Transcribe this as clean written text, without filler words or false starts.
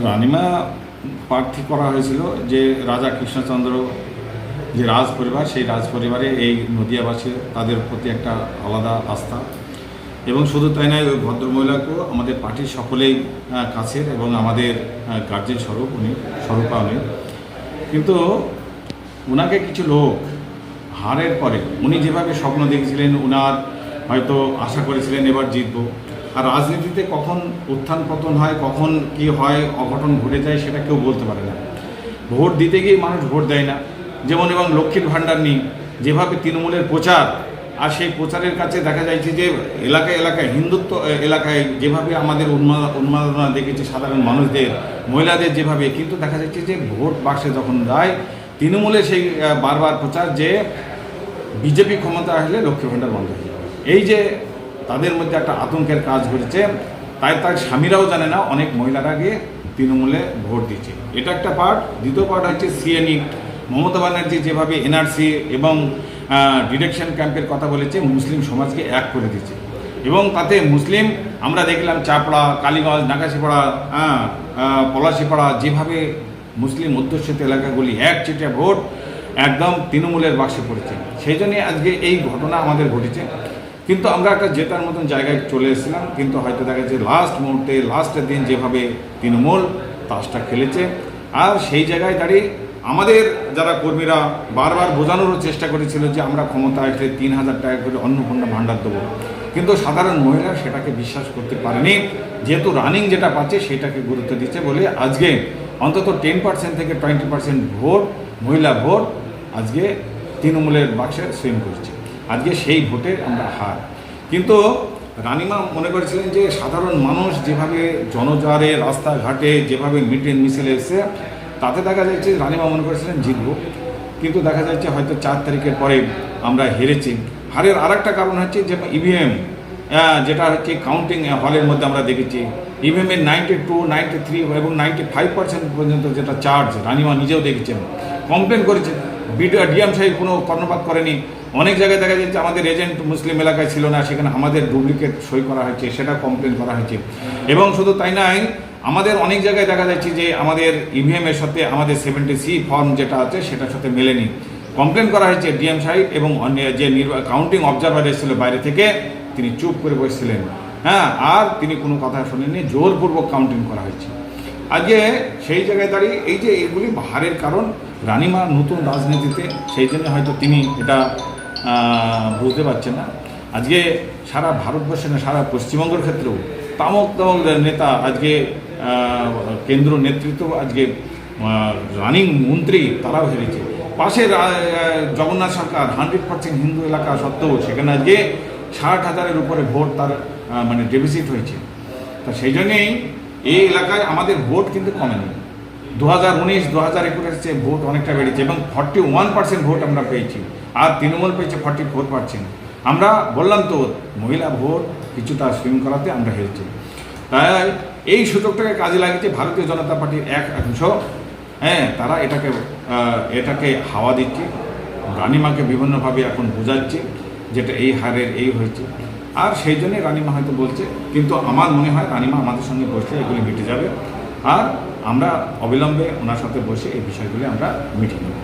রানিমা প্রার্থী করা হয়েছিল যে রাজা কৃষ্ণচন্দ্র যে রাজ পরিবার, সেই রাজ পরিবারে এই নদিয়াবাসী তাদের প্রতি একটা আলাদা আস্থা। এবং শুধু তাই নয়, ওই ভদ্রমহিলাকেও আমাদের পার্টির সকলেই কাছের এবং আমাদের গার্জেন স্বরূপ স্বরূপা উনি। কিন্তু ওনাকে কিছু লোক হারের পরে উনি যেভাবে স্বপ্ন দেখেছিলেন, ওনার হয়তো আশা করেছিলেন এবার জিতব। আর রাজনীতিতে কখন উত্থান পতন হয়, কখন কি হয়, অঘটন ঘটে যায় সেটা কেউ বলতে পারে না। ভোট দিতে গিয়ে মানুষ ভোট দেয় না। যেমন এবং লক্ষ্মীর ভাণ্ডার নিয়ে যেভাবে তৃণমূলের প্রচার, আর সেই প্রচারের কাছে দেখা যাচ্ছে যে এলাকায় এলাকায় হিন্দুত্ব এলাকায় যেভাবে আমাদের উন্মাদনা দেখেছি সাধারণ মানুষদের, মহিলাদের যেভাবে, কিন্তু দেখা যাচ্ছে যে ভোট বাক্সে যখন যায় তৃণমূলের সেই বারবার প্রচার যে বিজেপি ক্ষমতা আসলে লক্ষ্মী ভাণ্ডার বন্ধ হয়ে যাবে। এই যে তাদের মধ্যে একটা আতঙ্কের কাজ ঘটেছে, তাই তার স্বামীরাও জানে না অনেক মহিলারা গিয়ে তৃণমূলে ভোট দিচ্ছে। এটা একটা পার্ট। দ্বিতীয় পার্ট হচ্ছে সিএনই। মমতা ব্যানার্জি যেভাবে এনআরসি এবং ডিরেকশন ক্যাম্পের কথা বলেছে, মুসলিম সমাজকে এক করে দিচ্ছে। এবং তাতে মুসলিম আমরা দেখলাম চাপড়া, কালীগঞ্জ, নাকাশিপাড়া, পলাশিপাড়া, যেভাবে মুসলিম অধ্যুষিত এলাকাগুলি একচেটিয়া ভোট একদম তৃণমূলের বাক্সে পড়েছে। সেই জন্যই আজকে এই ঘটনা আমাদের ঘটেছে। কিন্তু আমরা একটা জেতার মতন জায়গায় চলে এসেছিলাম, কিন্তু হয়তো দেখা যাচ্ছে লাস্ট মুহূর্তে লাস্টের দিন যেভাবে তৃণমূল তাসটা খেলেছে, আর সেই জায়গায় দাঁড়িয়ে আমাদের যারা কর্মীরা বারবার বোঝানোরও চেষ্টা করেছিল যে আমরা ক্ষমতা আসলে ৩,০০০ টাকা করে অন্নপূর্ণা ভাণ্ডার দেবো, কিন্তু সাধারণ মহিলা সেটাকে বিশ্বাস করতে পারেনি। যেহেতু রানিং যেটা পাচ্ছে সেটাকে গুরুত্ব দিচ্ছে বলে আজকে অন্তত 10% থেকে 20% ভোট, মহিলা ভোট আজকে তৃণমূলের বাক্সে সুইং করছে। আজকে সেই ভোটে আমরা হার। কিন্তু রানিমা মনে করেছিলেন যে সাধারণ মানুষ যেভাবে জনজারে রাস্তাঘাটে যেভাবে মিটিং মিছিলে এসে, তাতে দেখা যাচ্ছে রানিমা মনে করেছিলেন জিতব। কিন্তু দেখা যাচ্ছে হয়তো 4 তারিখের পরে আমরা হেরেছি। হারের আর একটা কারণ হচ্ছে যে ইভিএম, যেটা হচ্ছে কাউন্টিং হলের মধ্যে আমরা দেখেছি ইভিএমের 92, 93 এবং 95% পর্যন্ত যেটা চার্জ রানিমা নিজেও দেখেছেন, কমপ্লেন করেছে। ডিএম সাহেব কোনো কর্ণপাত করেনি। অনেক জায়গায় দেখা যাচ্ছে আমাদের এজেন্ট মুসলিম এলাকায় ছিল না, সেখানে আমাদের ডুপ্লিকেট সই করা হয়েছে, সেটা কমপ্লেন করা হয়েছে। এবং শুধু তাই নয়, আমাদের অনেক জায়গায় দেখা যাচ্ছে যে আমাদের ইভিএমের সাথে আমাদের 70C ফর্ম যেটা আছে সেটার সাথে মেলেনি, কমপ্লেন করা হয়েছে। ডিএম সাহেব এবং যে কাউন্টিং অবজারভার এসেছিল বাইরে থেকে, তিনি চুপ করে বসছিলেন, আর তিনি কোনো কথা শোনেননি, জোরপূর্বক কাউন্টিং করা হয়েছে। আজকে সেই জায়গায় দাঁড়িয়ে এই যে এগুলি হারের কারণ রানিমা নতুন রাজনীতিতে, সেই জন্য হয়তো তিনি এটা বুঝতে পারছেন না। আজকে সারা ভারতবর্ষে না, সারা পশ্চিমবঙ্গের ক্ষেত্রেও তামক নেতা আজকে কেন্দ্র নেতৃত্ব, আজকে রানিং মন্ত্রী তারাও হেরেছে। পাশে জগন্নাথ সরকার 100% হিন্দু এলাকা সত্ত্বেও সেখানে আজকে 60,000-এর উপরে ভোট তার মানে ডেফিসিট হয়েছে। তা সেই জন্যেই এই এলাকায় আমাদের ভোট কিন্তু কমেনি। 2019, 2021-এর চেয়ে ভোট অনেকটা বেড়েছে এবং 41% ভোট আমরা পেয়েছি, আর তৃণমূল পেয়েছে 44%। আমরা বললাম তো মহিলা ভোট কিছুটা সুইং করাতে আমরা হেরেছি। তাই এই সুযোগটাকে কাজে লাগিয়েছে ভারতীয় জনতা পার্টির এক অংশ। তারা এটাকে হাওয়া দিচ্ছে, রানিমাকে বিভিন্নভাবে এখন বোঝাচ্ছে যেটা এই হারের এই হয়েছে। আর সেই জন্যই রানিমা হয়তো বলছে, কিন্তু আমার মনে হয় রানিমা আমাদের সঙ্গে বসে এগুলি মিটে যাবে, আর আমরা অবিলম্বে ওনার সাথে বসে এই বিষয়গুলি আমরা মিটিয়ে নেব।